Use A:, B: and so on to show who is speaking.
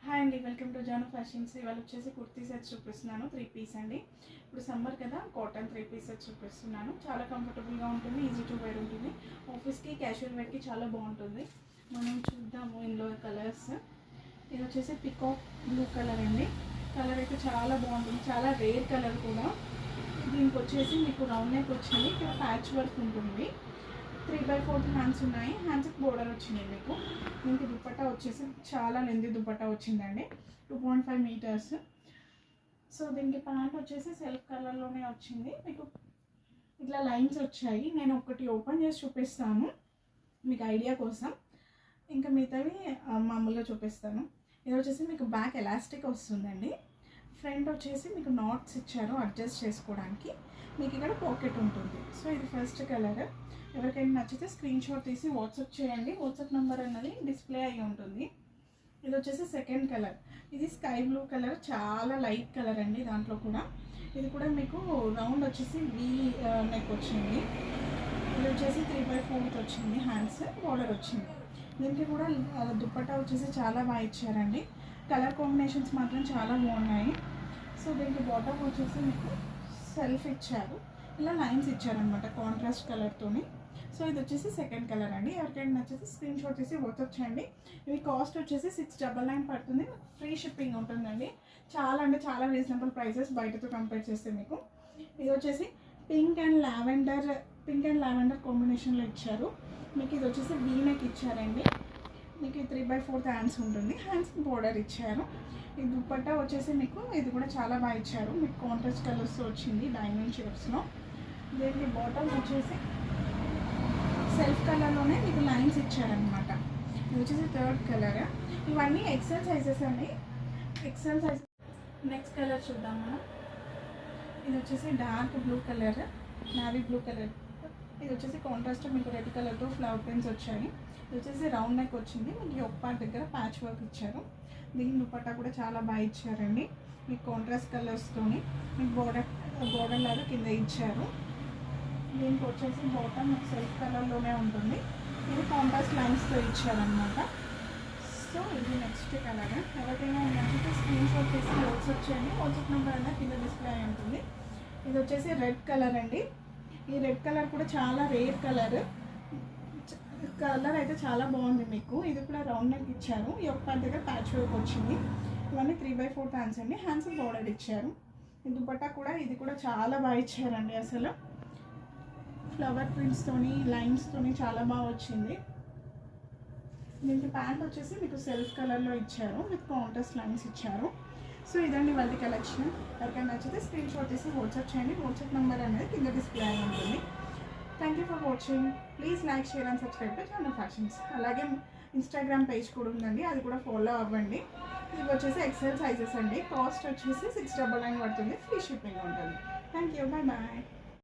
A: Hi అండి, welcome to Janu fashions. ఇవాళ వచ్చేసి కుర్తీ సెట్స్ చూపిస్తున్నాను. 3 పీస్ అండి. ఇప్పుడు సమ్మర్ కదా, కాటన్ 3 పీస్ సెట్స్ చూపిస్తున్నాను. చాలా కంఫర్టబుల్గా ఉంటుంది, ఈజీ టు వేర్ ఉంటుంది. ఆఫీస్కి క్యాజువల్ వేర్కి చాలా బాగుంటుంది. మనం చూద్దాము ఇందులో కలర్స్. ఇది వచ్చేసి పికాక్ బ్లూ కలర్ అండి. కలర్ అయితే చాలా బాగుంటుంది, చాలా రేర్ కలర్ కూడా. దీనికి వచ్చేసి మీకు రౌండ్ నెక్ వచ్చింది, ఇక్కడ ప్యాచ్ వర్క్ ఉంటుంది. 3/4 హ్యాండ్స్ ఉన్నాయి. హ్యాండ్స్కి బోర్డర్ వచ్చింది. మీకు దీనికి దుపట్టా వచ్చేసి చాలా లెంతీ దుపట్టా వచ్చిందండి, 2.5 మీటర్స్. సో దీనికి ప్యాంట్ వచ్చేసి సెల్ఫ్ కలర్లోనే వచ్చింది. మీకు ఇట్లా లైన్స్ వచ్చాయి. నేను ఒకటి ఓపెన్ చేసి చూపిస్తాను మీకు ఐడియా కోసం, ఇంకా మిగతావి మామూలుగా చూపిస్తాను. ఇది వచ్చేసి మీకు బ్యాక్ ఎలాస్టిక్ వస్తుందండి. ఫ్రంట్ వచ్చేసి మీకు నాట్స్ ఇచ్చారు అడ్జస్ట్ చేసుకోవడానికి. మీకు ఇక్కడ పాకెట్ ఉంటుంది. సో ఇది ఫస్ట్ కలర్. ఎవరికైనా నచ్చితే స్క్రీన్ షాట్ తీసి వాట్సాప్ చేయండి. వాట్సాప్ నెంబర్ అన్నది డిస్ప్లే అయ్యి ఉంటుంది. ఇది వచ్చేసి సెకండ్ కలర్. ఇది స్కై బ్లూ కలర్, చాలా లైట్ కలర్ అండి. దాంట్లో కూడా ఇది కూడా మీకు రౌండ్ వచ్చేసి వీ నెక్ వచ్చింది. ఇది వచ్చేసి 3/4 వచ్చింది. హ్యాండ్స్ బార్డర్ వచ్చింది. దీనికి కూడా దుపట్టా వచ్చేసి చాలా బాగా ఇచ్చారండి. కలర్ కాంబినేషన్స్ మాత్రం చాలా బాగున్నాయి. సో దీనికి బాటమ్ వచ్చేసి మీకు సెల్ఫ్ ఇచ్చారు, ఇలా లైన్స్ ఇచ్చారనమాట కాంట్రాస్ట్ కలర్తోని. సో ఇది వచ్చేసి సెకండ్ కలర్ అండి. ఎవరికైనా నచ్చేసి స్క్రీన్ షాట్ తీసి వాట్సాప్ చేయండి. ఇవి కాస్ట్ వచ్చేసి 699 పడుతుంది. ఫ్రీ షిప్పింగ్ ఉంటుందండి. చాలా అంటే చాలా రీజనబుల్ ప్రైసెస్ బయటతో కంపేర్ చేస్తే. మీకు ఇది వచ్చేసి పింక్ అండ్ లావెండర్ కాంబినేషన్లో ఇచ్చారు. మీకు ఇది వచ్చేసి వీ నెక్ ఇచ్చారండి. మీకు 3/4 హ్యాండ్స్ ఉంటుంది. హ్యాండ్స్కి బోర్డర్ ఇచ్చారు. ఈ దుపట్టా వచ్చేసి మీకు ఇది కూడా చాలా బాగా ఇచ్చారు. మీకు కాంట్రాస్ట్ కలర్స్ వచ్చింది డైమండ్ షేప్స్లో. దీనికి బాటమ్ వచ్చేసి సెల్ఫ్ కలర్లోనే మీకు లైన్స్ ఇచ్చారనమాట. ఇది వచ్చేసి థర్డ్ కలర్. ఇవన్నీ ఎక్సెల్ సైజెస్ అండి. XL size. నెక్స్ట్ కలర్ చూద్దాం మనం. ఇది వచ్చేసి dark blue colour, navy blue colour. ఇది వచ్చేసి కాంట్రాస్ట్ మీకు రెడ్ కలర్తో ఫ్లవర్ ప్రింట్స్ వచ్చాయి. ఇది వచ్చేసి రౌండ్ నెక్ వచ్చింది. మీకు ఒక పార్ట్ దగ్గర ప్యాచ్ వర్క్ ఇచ్చారు. దీని దుపట్టా కూడా చాలా బాగా ఇచ్చారండి. మీకు కాంట్రాస్ట్ కలర్స్తోని మీకు బోర్డర్ లాగా కింద ఇచ్చారు. దీనికి వచ్చేసి బాటమ్ సెల్ఫ్ కలర్లోనే ఉంటుంది. ఇది కాంట్రాస్ట్ లైన్స్తో ఇచ్చారనమాట. సో ఇది నెక్స్ట్ కలర్. ఎవరికైనా నచ్చితే స్క్రీన్ షాట్ తీసి వాట్సాప్ చేయండి. వాట్సాప్ నెంబర్ అనేది కింద డిస్ప్లే అయి ఉంటుంది. ఇది వచ్చేసి రెడ్ కలర్ అండి. ఈ రెడ్ కలర్ కూడా చాలా రేర్ కలర్. కలర్ అయితే చాలా బాగుంది. మీకు ఇది కూడా రౌండ్ నెక్ ఇచ్చారు. ఈ ఒక్క దగ్గర ప్యాచ్ వర్క్ వచ్చింది. ఇవన్నీ 3/4 హ్యాండ్స్ అండి. హ్యాండ్స్ బోర్డర్ ఇచ్చారు. ఈ దుపట్టా కూడా ఇది కూడా చాలా బాగా ఇచ్చారండి. అసలు ఫ్లవర్ ప్రింట్స్తోని లైన్స్తోని చాలా బాగా వచ్చింది. దీనికి ప్యాంట్ వచ్చేసి మీకు సెల్ఫ్ కలర్లో ఇచ్చారు, విత్ కాంట్రాస్ట్ లైన్స్ ఇచ్చారు. సో ఇదండి వాళ్ళ కలెక్షన్. ఎవరికైనా నచ్చితే స్క్రీన్ షాట్ తీసి వాట్సాప్ చేయండి. వాట్సాప్ నెంబర్ అనేది కింద డిస్ప్లే అయి ఉంటుంది. Thank you for watching. Please like, share and subscribe to Janu fashions. అలాగే ఇన్స్టాగ్రామ్ పేజ్ కూడా ఉందండి, అది కూడా ఫాలో అవ్వండి. ఇది వచ్చేసి ఎక్సెల్ సైజెస్ అండి. కాస్ట్ వచ్చేసి 699 పడుతుంది. ఫ్రీ షిప్పింగ్ ఉంటుంది. Thank you. Bye bye.